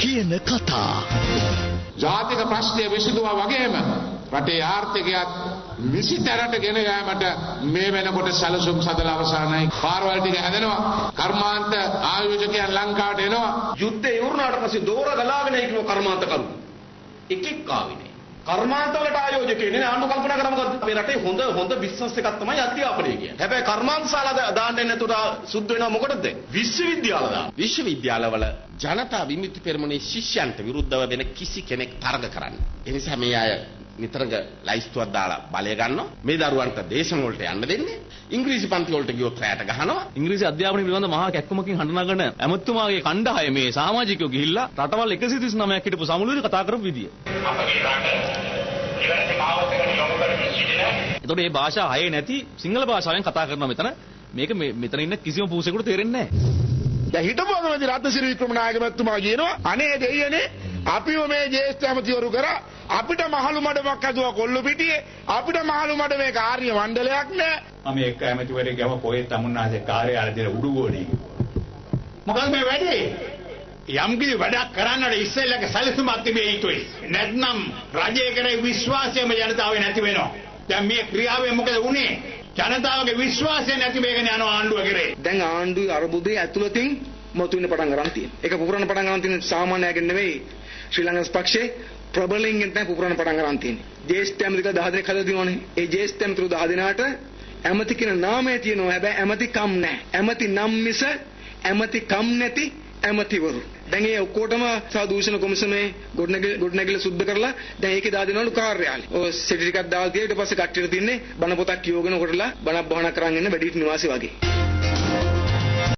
කියන කතා. ජාතික ප්‍රශ්නය විසඳුවා වගේම රටේ ආර්ථිකයත් නිසිතරට ගෙන යාමට මේ වෙනකොට සැලසුම් සදලා අවසానයි. පාරවල් ටික හැදෙනවා. කර්මාන්ත ආයෝජකයන් ලංකාවට එනවා. යුද්ධය ඉවරනාට පස්සේ දෝර ගලාගෙන හිටව කර්මාන්ත කරු. එකෙක් ආවේ නෑ. කර්මාන්ත වලට ආයෝජකයෝ නේ ආණ්ඩු කල්පනා කරා මොකද මේ රටේ හොඳ බිස්නස් එකක් තමයි අධ්‍යාපනය කියන්නේ. හැබැයි කර්මාන්ත ශාලා දාන්නේ නැතුව සුද්ධ වෙනවා මොකටද? විශ්වවිද්‍යාල දාන්න. විශ්වවිද්‍යාලවල ජනතා විමුක්ති පෙරමුණේ ශිෂ්‍යයන්ට විරුද්ධව වෙන කිසි කෙනෙක් තරග කරන්නේ. ඒ නිසා මේ අය නිතරම ලයිස්තුවක් දාලා බලය ගන්නවා. මේ දරුවන්ට දේශන වලට යන්න දෙන්නේ. ඉංග්‍රීසි පන්ති වලට ගියොත් රැයට ගහනවා. ඉංග්‍රීසි අධ්‍යාපනය පිළිබඳ මහා කැක්කමකින් හඬ නගන ඇමතුමාගේ කණ්ඩායමේ සමාජිකයෝ ගිහිල්ලා රටවල් 139ක් හිටපු සමුළුවේ කතා කරපු විදිය. එතකොට මේ භාෂා හයේ නැති සිංහල භාෂාවෙන් කතා කරනවා මෙතන. මේක මෙතන ඉන්න කිසිම පූසෙකුට තේරෙන්නේ නැහැ. දැන් හිටපු අගමැති රත්නසිරි වික්‍රමනායක මැතිතුමා කියනවා අනේ දෙයියනේ අපිව මේ ජ්‍යෙෂ්ඨ ඇමතිවරු කරා අපිට මහලු මඩමක් හදුවා කොල්ල පිටියේ අපිට මහලු මඩ මේ කාර්ය මණ්ඩලයක් නෑ. මම එක්ක ඇමතිවරයෙක් ගම කොහෙත් තමුන්නාසේ කාර්යාලය දෙන උඩුගෝණේ. මොකද මේ වැඩේ? යම් කිසි වැඩක් කරන්නට ඉස්සෙල්ලක සැලසුමක් තිබෙ යුතුයි. නැත්නම් රජයේ කරේ විශ්වාසයම ජනතාවේ නැති වෙනවා. දැන් මේ ක්‍රියාවෙන් මොකද වුනේ? ජනතාවගේ විශ්වාසය නැති වෙගෙන යනවා ආණ්ඩුව කරේ. දැන් ආණ්ඩුවේ අරබුදේ ඇතුළතින් මතුවෙන පටන් ගන්න තියෙනවා. ඒක පුපුරන පටන් ගන්න තියෙන සාමාන්‍යයෙන් නෙවෙයි. ශ්‍රී ලංකා පක්ෂේ ප්‍රබලින්ගෙන් තමයි පුපුරන පටන් ගන්න තියෙන්නේ. ජ්‍යෙෂ්ඨ ඇමතිලා 10 දෙනෙක් හදලා දිනවනේ. ඒ ජ්‍යෙෂ්ඨ ඇමතිරු 10 දෙනාට ඇමති කියන නාමය තියෙනවා. හැබැයි ඇමති කම් නැහැ. ඇමති නම් මිස ඇමති කම් නැති ඇමතිවරු. දැන් ඒ ඔක්කොටම සාදූෂණ කොමිසමේ ගොඩනැගිල්ල සුද්ධ කරලා දැන් ඒකේ දා දෙනවලු කාර්යාලේ. ඔය සිටි ටිකක් දාලා තියා ඊට පස්සේ කට්ටියට තින්නේ බණ පොතක් කියවගෙන කොටලා බණක් බහනා කරන් ඉන්න වැඩිහිටි නිවාසී වගේ.